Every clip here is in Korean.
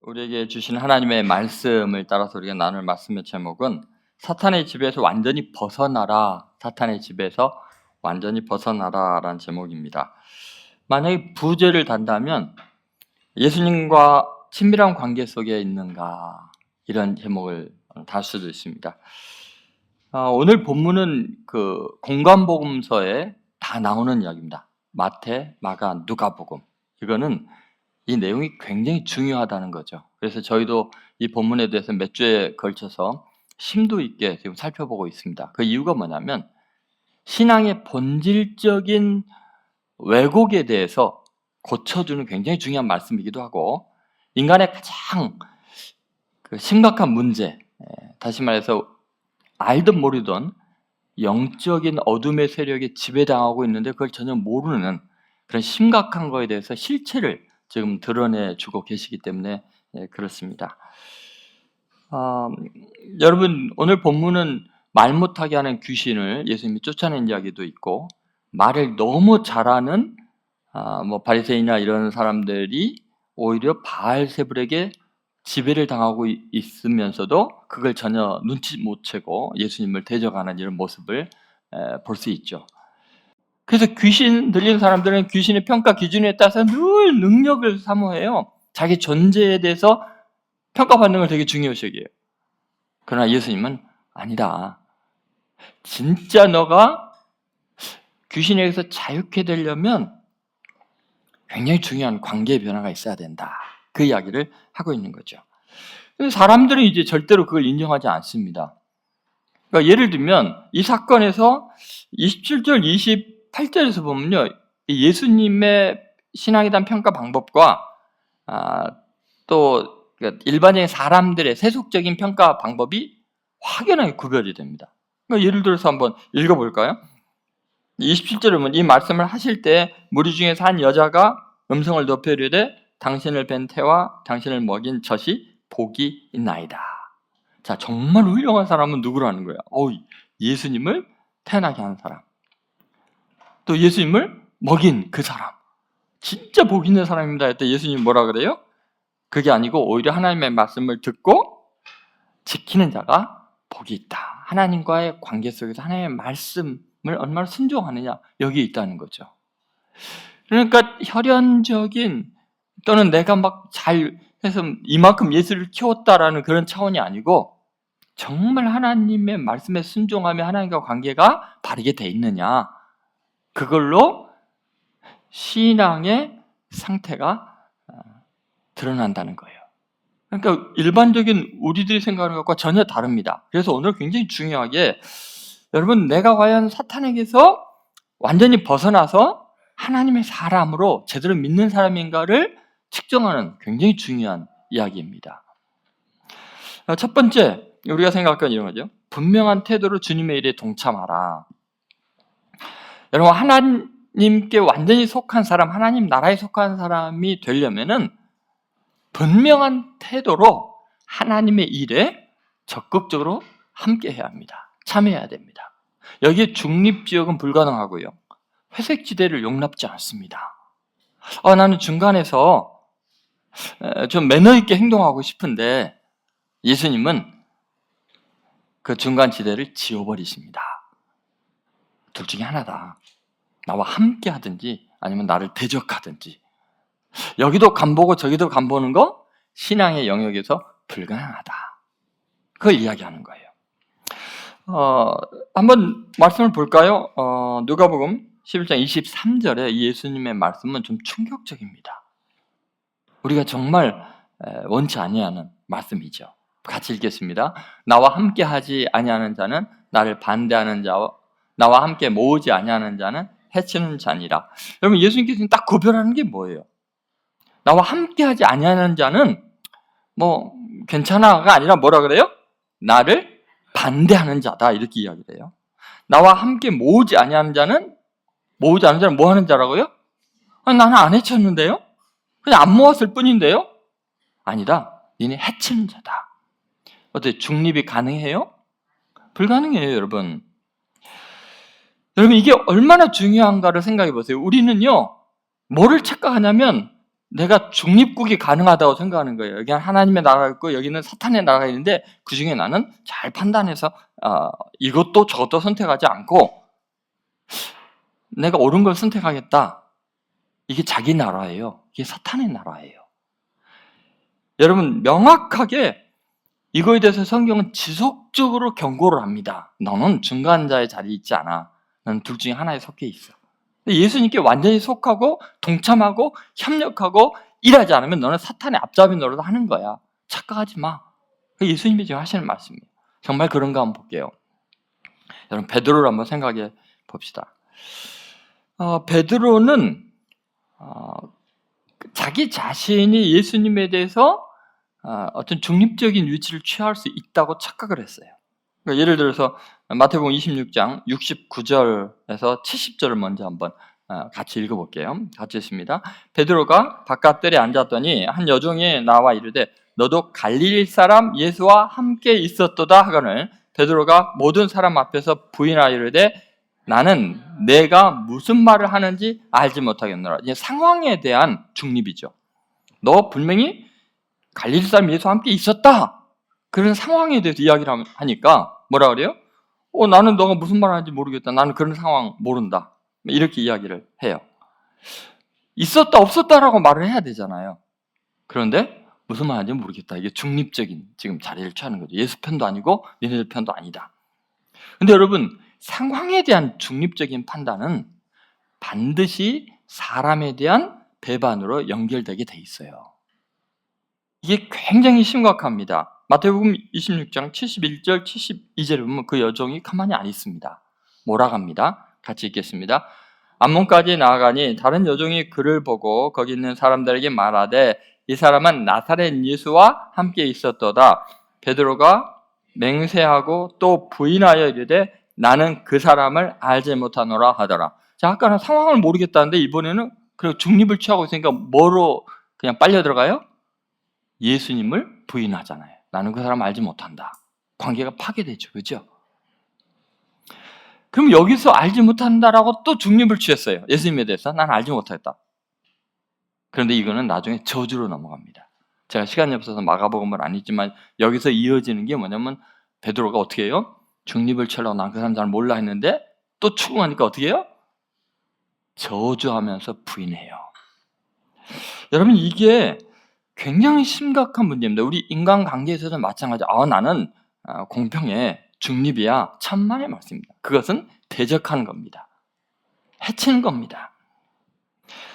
우리에게 주신 하나님의 말씀을 따라서 우리가 나눌 말씀의 제목은 사탄의 지배에서 완전히 벗어나라. 사탄의 지배에서 완전히 벗어나라라는 제목입니다. 만약에 부제를 단다면 예수님과 친밀한 관계 속에 있는가, 이런 제목을 달 수도 있습니다. 오늘 본문은 그 공관복음서에 다 나오는 이야기입니다. 마태, 마가, 누가복음. 이거는 이 내용이 굉장히 중요하다는 거죠. 그래서 저희도 이 본문에 대해서 몇 주에 걸쳐서 심도 있게 지금 살펴보고 있습니다. 그 이유가 뭐냐면 신앙의 본질적인 왜곡에 대해서 고쳐주는 굉장히 중요한 말씀이기도 하고, 인간의 가장 심각한 문제, 다시 말해서 알든 모르든 영적인 어둠의 세력에 지배당하고 있는데 그걸 전혀 모르는 그런 심각한 거에 대해서 실체를 지금 드러내주고 계시기 때문에 그렇습니다. 여러분, 오늘 본문은 말 못하게 하는 귀신을 예수님이 쫓아낸 이야기도 있고, 말을 너무 잘하는 바리새인이나 이런 사람들이 오히려 바알세불에게 지배를 당하고 있으면서도 그걸 전혀 눈치 못 채고 예수님을 대적하는 이런 모습을 볼 수 있죠. 그래서 귀신 들리는 사람들은 귀신의 평가 기준에 따라서 늘 능력을 사모해요. 자기 존재에 대해서 평가받는 걸 되게 중요시 여겨요. 그러나 예수님은 아니다. 진짜 너가 귀신에게서 자유케 되려면 굉장히 중요한 관계의 변화가 있어야 된다. 그 이야기를 하고 있는 거죠. 사람들은 이제 절대로 그걸 인정하지 않습니다. 그러니까 예를 들면 이 사건에서 27절, 28절에서 보면요, 예수님의 신앙에 대한 평가 방법과 또 일반적인 사람들의 세속적인 평가 방법이 확연하게 구별이 됩니다. 그러니까 예를 들어서 한번 읽어볼까요? 27절에 보면 이 말씀을 하실 때 무리 중에서 한 여자가 음성을 높여 이르되 당신을 뵌 태와 당신을 먹인 젖이 복이 있나이다. 자, 정말 훌륭한 사람은 누구라는 거야? 예수님을 태어나게 한 사람, 또 예수님을 먹인 그 사람, 진짜 복 있는 사람입니다 했더니 예수님이 뭐라 그래요? 그게 아니고 오히려 하나님의 말씀을 듣고 지키는 자가 복이 있다. 하나님과의 관계 속에서 하나님의 말씀을 얼마나 순종하느냐, 여기에 있다는 거죠. 그러니까 혈연적인 또는 내가 막 잘 해서 이만큼 예수를 키웠다라는 그런 차원이 아니고 정말 하나님의 말씀에 순종하며 하나님과 관계가 바르게 돼 있느냐, 그걸로 신앙의 상태가 드러난다는 거예요. 그러니까 일반적인 우리들이 생각하는 것과 전혀 다릅니다. 그래서 오늘 굉장히 중요하게, 여러분, 내가 과연 사탄에게서 완전히 벗어나서 하나님의 사람으로 제대로 믿는 사람인가를 측정하는 굉장히 중요한 이야기입니다. 첫 번째, 우리가 생각하는 이런 거죠. 분명한 태도로 주님의 일에 동참하라. 여러분, 하나님께 완전히 속한 사람, 하나님 나라에 속한 사람이 되려면은 분명한 태도로 하나님의 일에 적극적으로 함께해야 합니다. 참여해야 됩니다. 여기에 중립지역은 불가능하고요, 회색지대를 용납지 않습니다. 나는 중간에서 좀 매너 있게 행동하고 싶은데 예수님은 그 중간지대를 지워버리십니다. 둘 중에 하나다. 나와 함께 하든지 아니면 나를 대적하든지. 여기도 간보고 저기도 간보는 거 신앙의 영역에서 불가능하다. 그걸 이야기하는 거예요. 한번 말씀을 볼까요? 누가복음 11장 23절에 예수님의 말씀은 좀 충격적입니다. 우리가 정말 원치 아니하는 말씀이죠. 같이 읽겠습니다. 나와 함께 하지 아니하는 자는 나를 반대하는 자와 나와 함께 모으지 아니하는 자는 해치는 자니라. 여러분, 예수님께서는 딱 구별하는 게 뭐예요? 나와 함께 하지 아니하는 자는 뭐 괜찮아가 아니라 뭐라 그래요? 나를 반대하는 자다, 이렇게 이야기를 해요. 나와 함께 모으지 아니하는 자는 뭐 하는 자라고요? 나는 안 해쳤는데요? 그냥 안 모았을 뿐인데요? 아니다. 니네 해치는 자다. 어때? 중립이 가능해요? 불가능해요, 여러분. 여러분, 이게 얼마나 중요한가를 생각해 보세요. 우리는요, 뭐를 착각하냐면 내가 중립국이 가능하다고 생각하는 거예요. 여기는 하나님의 나라가 있고 여기는 사탄의 나라가 있는데 그중에 나는 잘 판단해서 이것도 저것도 선택하지 않고 내가 옳은 걸 선택하겠다. 이게 자기 나라예요. 이게 사탄의 나라예요. 여러분, 명확하게 이거에 대해서 성경은 지속적으로 경고를 합니다. 너는 중간자의 자리에 있지 않아. 너는 둘 중에 하나에 속해 있어. 예수님께 완전히 속하고 동참하고 협력하고 일하지 않으면 너는 사탄의 앞잡이 노릇을 하는 거야. 착각하지 마. 예수님이 지금 하시는 말씀이에요. 정말 그런가 한번 볼게요. 여러분, 베드로를 한번 생각해 봅시다. 베드로는 자기 자신이 예수님에 대해서 어떤 중립적인 위치를 취할 수 있다고 착각을 했어요. 그러니까 예를 들어서 마태복음 26장 69절에서 70절을 먼저 한번 같이 읽어볼게요. 같이 읽습니다. 베드로가 바깥들에 앉았더니 한 여종이 나와 이르되 너도 갈릴리 사람 예수와 함께 있었도다 하거늘 베드로가 모든 사람 앞에서 부인하여 이르되 나는 내가 무슨 말을 하는지 알지 못하겠노라. 이제 상황에 대한 중립이죠. 너 분명히 갈릴리 사람 예수와 함께 있었다. 그런 상황에 대해서 이야기를 하니까 뭐라 그래요? 나는 너가 무슨 말 하는지 모르겠다. 나는 그런 상황 모른다. 이렇게 이야기를 해요. 있었다 없었다라고 말을 해야 되잖아요. 그런데 무슨 말 하는지 모르겠다. 이게 중립적인 지금 자리를 취하는 거죠. 예수 편도 아니고 니네들 편도 아니다. 근데 여러분, 상황에 대한 중립적인 판단은 반드시 사람에 대한 배반으로 연결되게 돼 있어요. 이게 굉장히 심각합니다. 마태복음 26장 71절, 72절에 보면 그 여종이 가만히 안 있습니다. 몰아갑니다. 같이 읽겠습니다. 암몬까지 나아가니 다른 여종이 그를 보고 거기 있는 사람들에게 말하되 이 사람은 나사렛 예수와 함께 있었도다. 베드로가 맹세하고 또 부인하여 이르되 나는 그 사람을 알지 못하노라 하더라. 자, 아까는 상황을 모르겠다는데 이번에는 그리고 중립을 취하고 있으니까 뭐로 그냥 빨려 들어가요? 예수님을 부인하잖아요. 나는 그 사람 알지 못한다. 관계가 파괴되죠. 그렇죠? 그럼 여기서 알지 못한다라고 또 중립을 취했어요. 예수님에 대해서 난 알지 못하겠다. 그런데 이거는 나중에 저주로 넘어갑니다. 제가 시간이 없어서 마가복음을 안 읽지만 여기서 이어지는 게 뭐냐면 베드로가 어떻게 해요? 중립을 취하려고 난 그 사람 잘 몰라 했는데 또 추궁하니까 어떻게 해요? 저주하면서 부인해요. 여러분, 이게 굉장히 심각한 문제입니다. 우리 인간관계에서도 마찬가지. 나는 공평해, 중립이야. 천만의 말씀입니다. 그것은 대적하는 겁니다. 해치는 겁니다.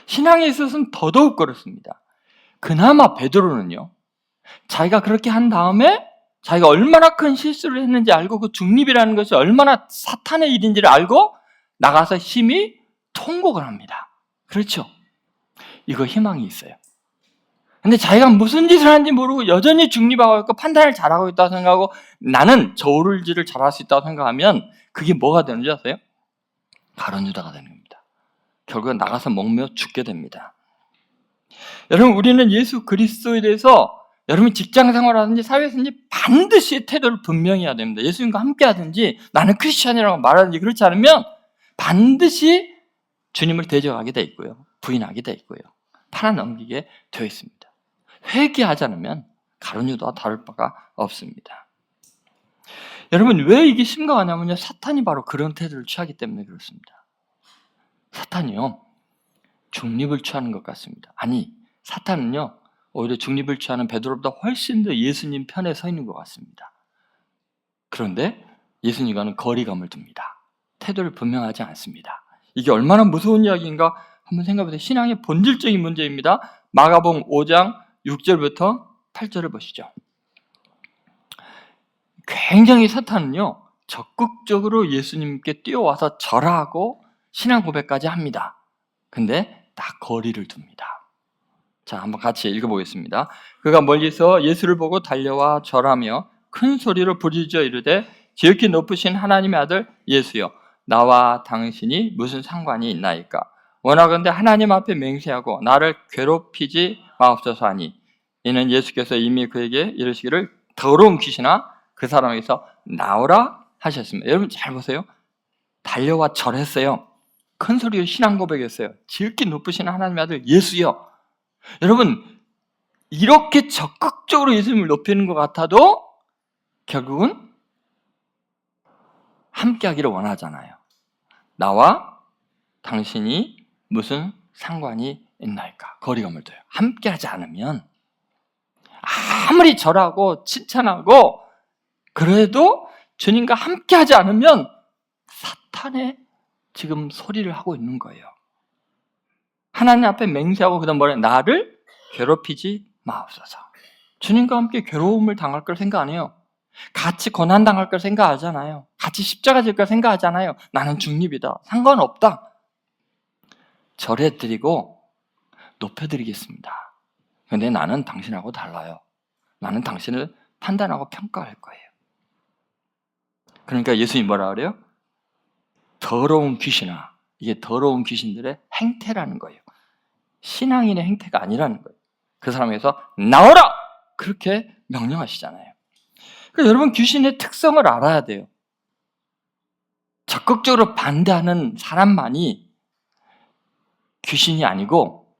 신앙에 있어서는 더더욱 그렇습니다. 그나마 베드로는요, 자기가 그렇게 한 다음에 자기가 얼마나 큰 실수를 했는지 알고 그 중립이라는 것이 얼마나 사탄의 일인지를 알고 나가서 심히 통곡을 합니다. 그렇죠? 이거 희망이 있어요. 근데 자기가 무슨 짓을 하는지 모르고 여전히 중립하고 있고 판단을 잘하고 있다고 생각하고 나는 저 옳을 일을 잘할 수 있다고 생각하면 그게 뭐가 되는지 아세요? 가룟 유다가 되는 겁니다. 결국은 나가서 먹며 죽게 됩니다. 여러분, 우리는 예수 그리스도에 대해서 여러분 직장 생활하든지 사회에서든지 반드시 태도를 분명히 해야 됩니다. 예수님과 함께 하든지 나는 크리스찬이라고 말하든지 그렇지 않으면 반드시 주님을 대적하게 돼 있고요. 부인하게 돼 있고요. 팔아넘기게 되어 있습니다. 회개하지 않으면 가룟 유다와 다를 바가 없습니다. 여러분, 왜 이게 심각하냐면요, 사탄이 바로 그런 태도를 취하기 때문에 그렇습니다. 사탄이요, 중립을 취하는 것 같습니다. 아니, 사탄은요, 오히려 중립을 취하는 베드로보다 훨씬 더 예수님 편에 서 있는 것 같습니다. 그런데 예수님과는 거리감을 둡니다. 태도를 분명하지 않습니다. 이게 얼마나 무서운 이야기인가 한번 생각해보세요. 신앙의 본질적인 문제입니다. 마가복음 5장 6절부터 8절을 보시죠. 굉장히 사탄은요, 적극적으로 예수님께 뛰어와서 절하고 신앙 고백까지 합니다. 근데 다 거리를 둡니다. 자, 한번 같이 읽어보겠습니다. 그가 멀리서 예수를 보고 달려와 절하며 큰 소리로 부르짖어 이르되 지극히 높으신 하나님의 아들 예수여, 나와 당신이 무슨 상관이 있나이까? 원하건대 하나님 앞에 맹세하고 나를 괴롭히지 마옵소서 하니, 이는 예수께서 이미 그에게 이르시기를 더러운 귀신아 그 사람에게서 나오라 하셨습니다. 여러분 잘 보세요. 달려와 절했어요. 큰 소리로 신앙 고백했어요. 지극히 높으신 하나님의 아들 예수여. 여러분, 이렇게 적극적으로 예수님을 높이는 것 같아도 결국은 함께 하기를 원하잖아요. 나와 당신이 무슨 상관이 있나이까? 거리감을 둬요. 함께 하지 않으면 아무리 절하고 칭찬하고 그래도 주님과 함께 하지 않으면 사탄의 지금 소리를 하고 있는 거예요. 하나님 앞에 맹세하고 그다음 뭐래? 나를 괴롭히지 마옵소서. 주님과 함께 괴로움을 당할 걸 생각 안 해요. 같이 고난 당할 걸 생각하잖아요. 같이 십자가 질 걸 생각하잖아요. 나는 중립이다. 상관없다. 절해드리고 높여드리겠습니다. 그런데 나는 당신하고 달라요. 나는 당신을 판단하고 평가할 거예요. 그러니까 예수님이 뭐라 그래요? 더러운 귀신아. 이게 더러운 귀신들의 행태라는 거예요. 신앙인의 행태가 아니라는 거예요. 그 사람에서 나오라! 그렇게 명령하시잖아요. 그러니까 여러분, 귀신의 특성을 알아야 돼요. 적극적으로 반대하는 사람만이 귀신이 아니고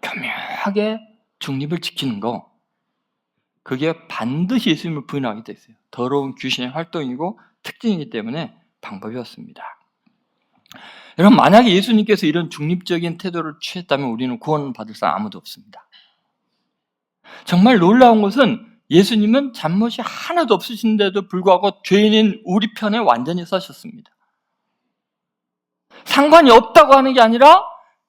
교묘하게 중립을 지키는 거, 그게 반드시 예수님을 부인하게 돼 있어요. 더러운 귀신의 활동이고 특징이기 때문에 방법이었습니다. 여러분, 만약에 예수님께서 이런 중립적인 태도를 취했다면 우리는 구원받을 사람 아무도 없습니다. 정말 놀라운 것은 예수님은 잘못이 하나도 없으신데도 불구하고 죄인인 우리 편에 완전히 서셨습니다. 상관이 없다고 하는 게 아니라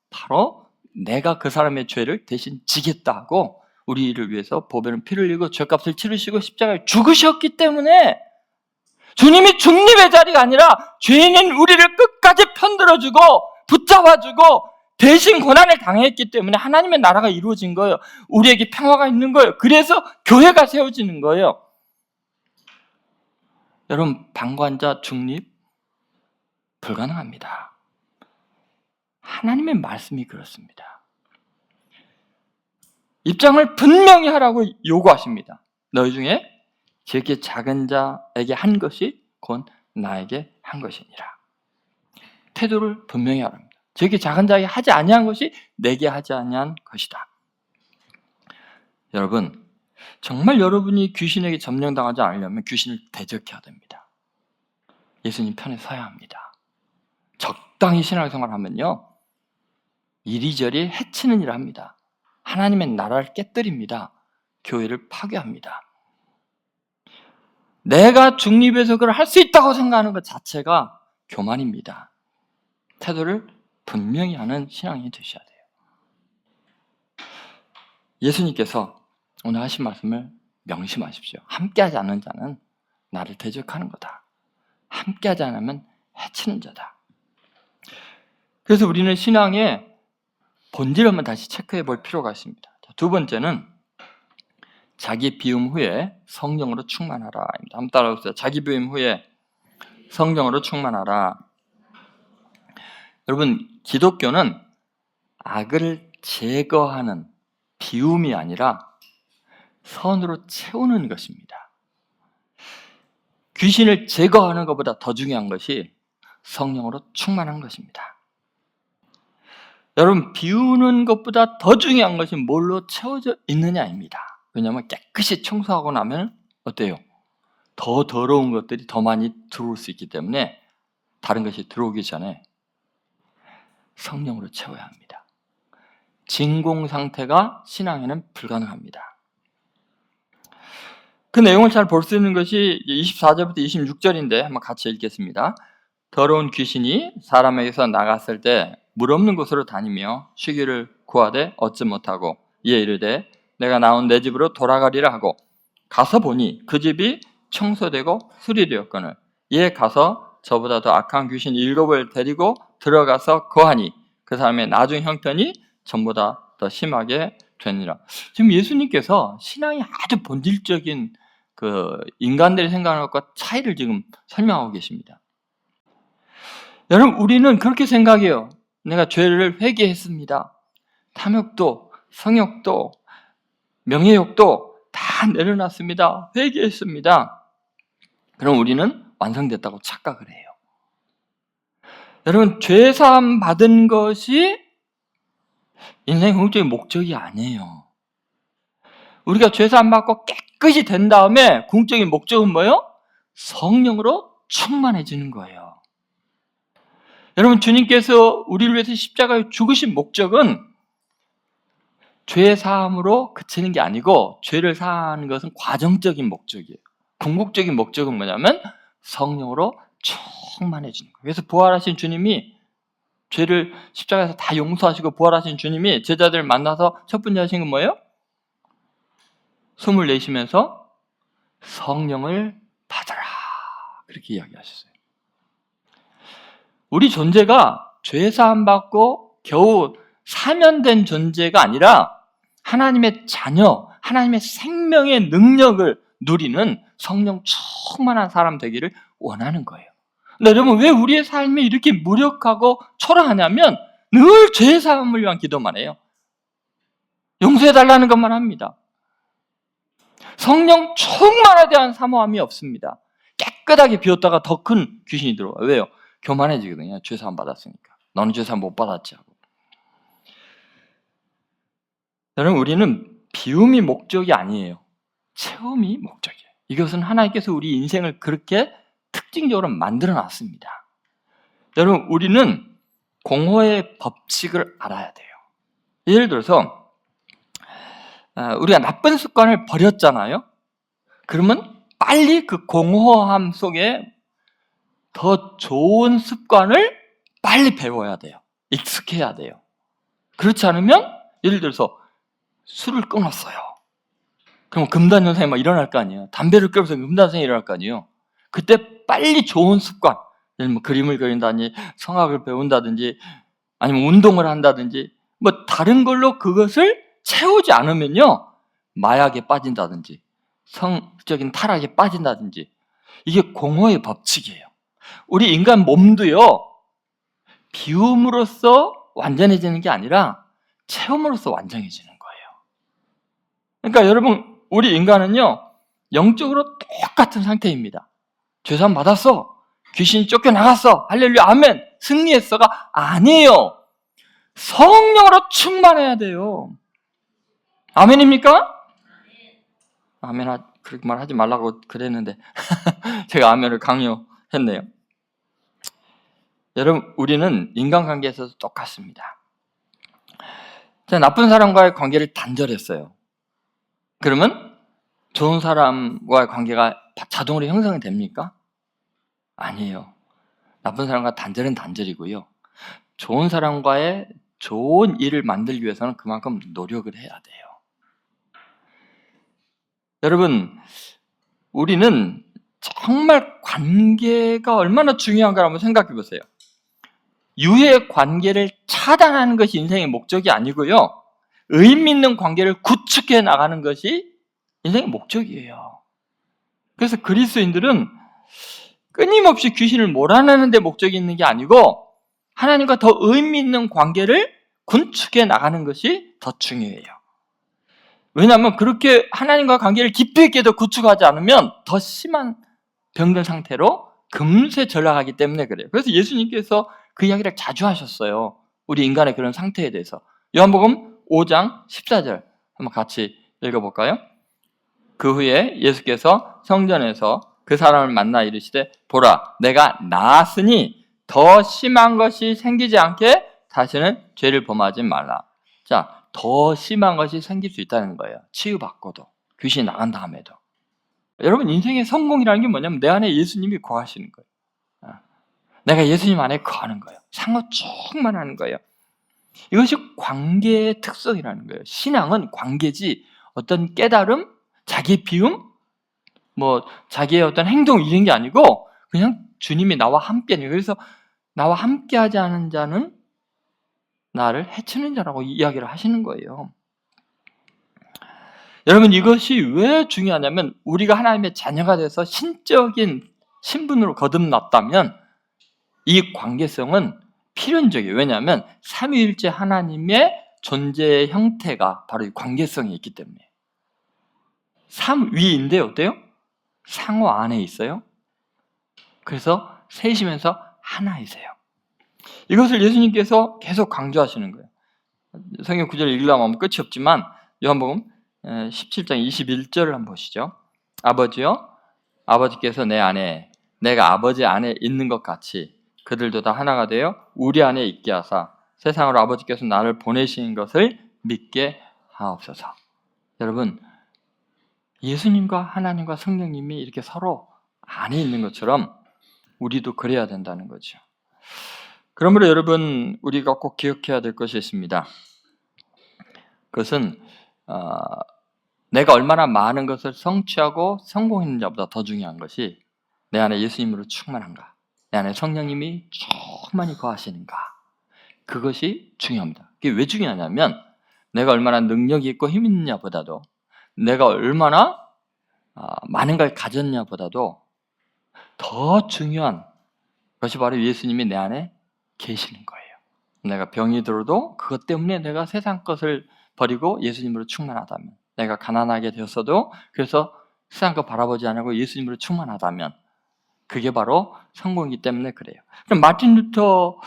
바로 내가 그 사람의 죄를 대신 지겠다 하고 우리를 위해서 보배는 피를 흘리고 죄값을 치르시고 십자가에 죽으셨기 때문에 주님이 중립의 자리가 아니라 죄인인 우리를 끝까지 편들어주고 붙잡아주고 대신 고난을 당했기 때문에 하나님의 나라가 이루어진 거예요. 우리에게 평화가 있는 거예요. 그래서 교회가 세워지는 거예요. 여러분, 방관자 중립 불가능합니다. 하나님의 말씀이 그렇습니다. 입장을 분명히 하라고 요구하십니다. 너희 중에 제게 작은 자에게 한 것이 곧 나에게 한 것이니라. 태도를 분명히 하랍니다. 제게 작은 자에게 하지 아니한 것이 내게 하지 아니한 것이다. 여러분, 정말 여러분이 귀신에게 점령당하지 않으려면 귀신을 대적해야 됩니다. 예수님 편에 서야 합니다. 적당히 신앙생활을 하면요, 이리저리 해치는 일을 합니다. 하나님의 나라를 깨뜨립니다. 교회를 파괴합니다. 내가 중립해서 그걸 할 수 있다고 생각하는 것 자체가 교만입니다. 태도를 분명히 하는 신앙이 되셔야 돼요. 예수님께서 오늘 하신 말씀을 명심하십시오. 함께하지 않는 자는 나를 대적하는 거다. 함께하지 않으면 해치는 자다. 그래서 우리는 신앙의 본질을 한번 다시 체크해 볼 필요가 있습니다. 두 번째는 자기 비움 후에 성령으로 충만하라. 한번 따라오세요. 자기 비움 후에 성령으로 충만하라. 여러분, 기독교는 악을 제거하는 비움이 아니라 선으로 채우는 것입니다. 귀신을 제거하는 것보다 더 중요한 것이 성령으로 충만한 것입니다. 여러분, 비우는 것보다 더 중요한 것이 뭘로 채워져 있느냐입니다. 왜냐하면 깨끗이 청소하고 나면 어때요? 더 더러운 것들이 더 많이 들어올 수 있기 때문에 다른 것이 들어오기 전에 성령으로 채워야 합니다. 진공 상태가 신앙에는 불가능합니다. 그 내용을 잘 볼 수 있는 것이 24절부터 26절인데 한번 같이 읽겠습니다. 더러운 귀신이 사람에게서 나갔을 때 물 없는 곳으로 다니며 쉬기를 구하되 얻지 못하고 이에 이르되 내가 나온 내 집으로 돌아가리라 하고 가서 보니 그 집이 청소되고 수리되었거늘 이에 가서 저보다 더 악한 귀신 7을 데리고 들어가서 거하니 그 사람의 나중 형편이 전보다 더 심하게 되니라. 지금 예수님께서 신앙이 아주 본질적인 그 인간들이 생각하는 것과 차이를 지금 설명하고 계십니다. 여러분, 우리는 그렇게 생각해요. 내가 죄를 회개했습니다. 탐욕도, 성욕도, 명예욕도 다 내려놨습니다. 회개했습니다. 그럼 우리는 완성됐다고 착각을 해요. 여러분, 죄사함 받은 것이 인생의 궁극적인 목적이 아니에요. 우리가 죄사함 받고 깨끗이 된 다음에 궁극적인 목적은 뭐예요? 성령으로 충만해지는 거예요. 여러분, 주님께서 우리를 위해서 십자가에 죽으신 목적은 죄 사함으로 그치는 게 아니고, 죄를 사하는 것은 과정적인 목적이에요. 궁극적인 목적은 뭐냐면 성령으로 충만해지는 거예요. 그래서 부활하신 주님이, 죄를 십자가에서 다 용서하시고 부활하신 주님이 제자들을 만나서 첫 번째 하신 건 뭐예요? 숨을 내쉬면서 성령을 받아라, 그렇게 이야기하셨어요. 우리 존재가 죄 사함 받고 겨우 사면된 존재가 아니라 하나님의 자녀, 하나님의 생명의 능력을 누리는 성령 충만한 사람 되기를 원하는 거예요. 근데 여러분, 왜 우리의 삶이 이렇게 무력하고 초라하냐면 늘 죄 사함을 위한 기도만 해요. 용서해달라는 것만 합니다. 성령 충만에 대한 사모함이 없습니다. 깨끗하게 비웠다가 더 큰 귀신이 들어와요. 왜요? 교만해지거든요. 죄사함 받았으니까. 너는 죄사함 못 받았지 하고. 여러분, 우리는 비움이 목적이 아니에요. 체험이 목적이에요. 이것은 하나님께서 우리 인생을 그렇게 특징적으로 만들어 놨습니다. 여러분, 우리는 공허의 법칙을 알아야 돼요. 예를 들어서 우리가 나쁜 습관을 버렸잖아요. 그러면 빨리 그 공허함 속에 더 좋은 습관을 빨리 배워야 돼요. 익숙해야 돼요. 그렇지 않으면, 예를 들어서 술을 끊었어요. 그럼 금단현상이 막 일어날 거 아니에요. 담배를 끊어서 금단현상이 일어날 거 아니에요. 그때 빨리 좋은 습관, 예를 들면 그림을 그린다든지 성악을 배운다든지 아니면 운동을 한다든지 뭐 다른 걸로 그것을 채우지 않으면요, 마약에 빠진다든지 성적인 타락에 빠진다든지, 이게 공허의 법칙이에요. 우리 인간 몸도요, 비움으로써 완전해지는 게 아니라 체험으로써 완전해지는 거예요. 그러니까 여러분, 우리 인간은요, 영적으로 똑같은 상태입니다. 죄사함 받았어, 귀신이 쫓겨나갔어, 할렐루야 아멘, 승리했어가 아니에요. 성령으로 충만해야 돼요. 아멘입니까? 아멘. 그렇게 말하지 말라고 그랬는데 제가 아멘을 강요했네요. 여러분, 우리는 인간관계에서도 똑같습니다. 나쁜 사람과의 관계를 단절했어요. 그러면 좋은 사람과의 관계가 자동으로 형성이 됩니까? 아니에요. 나쁜 사람과 단절은 단절이고요, 좋은 사람과의 좋은 일을 만들기 위해서는 그만큼 노력을 해야 돼요. 여러분, 우리는 정말 관계가 얼마나 중요한가 한번 생각해 보세요. 유해 관계를 차단하는 것이 인생의 목적이 아니고요, 의미 있는 관계를 구축해 나가는 것이 인생의 목적이에요. 그래서 그리스도인들은 끊임없이 귀신을 몰아내는 데 목적이 있는 게 아니고 하나님과 더 의미 있는 관계를 구축해 나가는 것이 더 중요해요. 왜냐하면 그렇게 하나님과 관계를 깊이 있게 더 구축하지 않으면 더 심한 병든 상태로 금세 전락하기 때문에 그래요. 그래서 예수님께서 그 이야기를 자주 하셨어요. 우리 인간의 그런 상태에 대해서. 요한복음 5장 14절 한번 같이 읽어볼까요? 그 후에 예수께서 성전에서 그 사람을 만나 이르시되, 보라, 내가 나았으니 더 심한 것이 생기지 않게 다시는 죄를 범하지 말라. 자, 더 심한 것이 생길 수 있다는 거예요. 치유받고도, 귀신이 나간 다음에도. 여러분, 인생의 성공이라는 게 뭐냐면 내 안에 예수님이 거하시는 거예요. 내가 예수님 안에 거하는 거예요. 상호 충만하는 거예요. 이것이 관계의 특성이라는 거예요. 신앙은 관계지 어떤 깨달음, 자기 비움, 뭐 자기의 어떤 행동 이런 게 아니고 그냥 주님이 나와 함께하는. 그래서 나와 함께하지 않은 자는 나를 해치는 자라고 이야기를 하시는 거예요. 여러분, 이것이 왜 중요하냐면 우리가 하나님의 자녀가 돼서 신적인 신분으로 거듭났다면 이 관계성은 필연적이에요. 왜냐하면 삼위일체 하나님의 존재의 형태가 바로 이 관계성이 있기 때문에. 삼위인데 어때요? 상호 안에 있어요. 그래서 셋이면서 하나이세요. 이것을 예수님께서 계속 강조하시는 거예요. 성경 구절을 읽으려면 하면 끝이 없지만 요한복음 17장 21절을 한번 보시죠. 아버지여, 아버지께서 내 안에, 내가 아버지 안에 있는 것 같이 그들도 다 하나가 되어 우리 안에 있게 하사 세상으로 아버지께서 나를 보내신 것을 믿게 하옵소서. 여러분, 예수님과 하나님과 성령님이 이렇게 서로 안에 있는 것처럼 우리도 그래야 된다는 거죠. 그러므로 여러분, 우리가 꼭 기억해야 될 것이 있습니다. 그것은 내가 얼마나 많은 것을 성취하고 성공했는지보다 더 중요한 것이 내 안에 예수님으로 충만한가, 내 안에 성령님이 충만히 거하시는가, 그것이 중요합니다. 그게 왜 중요하냐면 내가 얼마나 능력이 있고 힘 있느냐보다도, 내가 얼마나 많은 걸 가졌냐보다도 더 중요한 것이 바로 예수님이 내 안에 계시는 거예요. 내가 병이 들어도 그것 때문에 내가 세상 것을 버리고 예수님으로 충만하다면, 내가 가난하게 되었어도 그래서 세상 것 바라보지 않고 예수님으로 충만하다면, 그게 바로 성공이기 때문에 그래요. 그럼 마틴 루터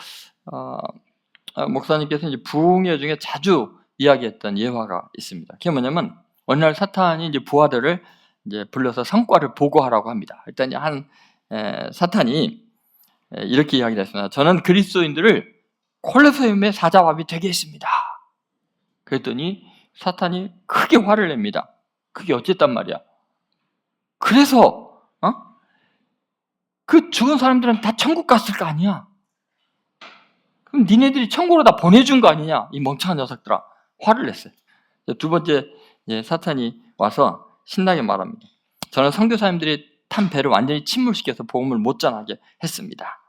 목사님께서 이제 부흥회 중에 자주 이야기했던 예화가 있습니다. 그게 뭐냐면 어느 날 사탄이 이제 부하들을 이제 불러서 성과를 보고하라고 합니다. 일단 사탄이 이렇게 이야기를 했습니다. 저는 그리스도인들을 콜로세움의 사자밥이 되게 했습니다. 그랬더니 사탄이 크게 화를 냅니다. 그게 어쨌단 말이야. 그래서 그 죽은 사람들은 다 천국 갔을 거 아니야. 그럼 니네들이 천국으로 다 보내준 거 아니냐, 이 멍청한 녀석들아. 화를 냈어요. 두 번째 사탄이 와서 신나게 말합니다. 저는 선교사님들이 탄 배를 완전히 침몰시켜서 복음을 못 전하게 했습니다.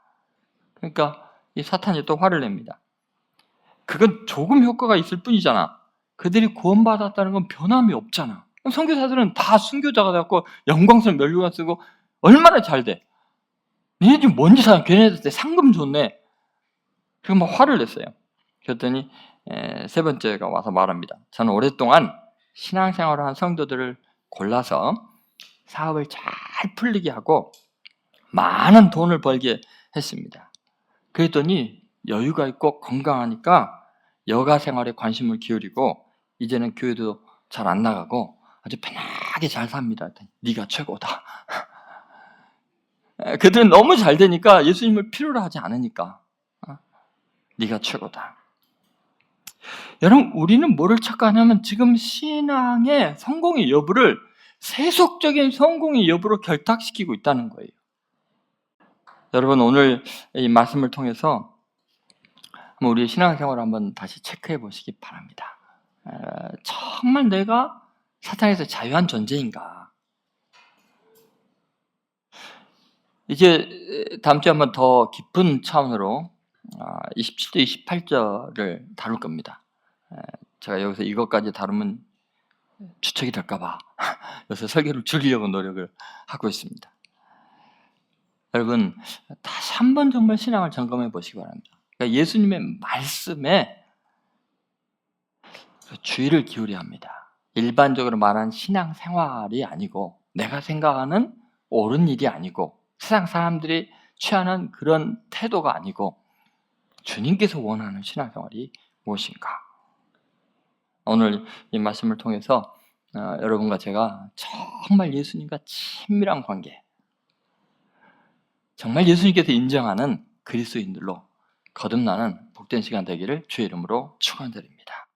그러니까 이 사탄이 또 화를 냅니다. 그건 조금 효과가 있을 뿐이잖아. 그들이 구원받았다는 건 변함이 없잖아. 선교사들은 다 순교자가 되었고 영광스러운 멸류관 쓰고 얼마나 잘 돼. 니네 지금 뭔 짓 하냐, 걔네들한테 상금 줬네. 그리고 막 화를 냈어요. 그랬더니 세 번째가 와서 말합니다. 저는 오랫동안 신앙생활을 한 성도들을 골라서 사업을 잘 풀리게 하고 많은 돈을 벌게 했습니다. 그랬더니 여유가 있고 건강하니까 여가 생활에 관심을 기울이고 이제는 교회도 잘 안 나가고 아주 편하게 잘 삽니다. 네가 최고다. 그들은 너무 잘 되니까 예수님을 필요로 하지 않으니까 네가 최고다. 여러분, 우리는 뭐를 착각하냐면 지금 신앙의 성공의 여부를 세속적인 성공의 여부로 결탁시키고 있다는 거예요. 여러분, 오늘 이 말씀을 통해서 우리의 신앙생활을 한번 다시 체크해 보시기 바랍니다. 정말 내가 사탄에서 자유한 존재인가? 이제 다음 주에 한번 더 깊은 차원으로 27절, 28절을 다룰 겁니다. 제가 여기서 이것까지 다루면 추측이 될까봐 요새 설교를 줄이려고 노력을 하고 있습니다. 여러분, 다시 한번 정말 신앙을 점검해 보시기 바랍니다. 그러니까 예수님의 말씀에 주의를 기울여야 합니다. 일반적으로 말하는 신앙생활이 아니고, 내가 생각하는 옳은 일이 아니고, 세상 사람들이 취하는 그런 태도가 아니고, 주님께서 원하는 신앙생활이 무엇인가? 오늘 이 말씀을 통해서 여러분과 제가 정말 예수님과 친밀한 관계, 정말 예수님께서 인정하는 그리스도인들로 거듭나는 복된 시간 되기를 주의 이름으로 축원드립니다.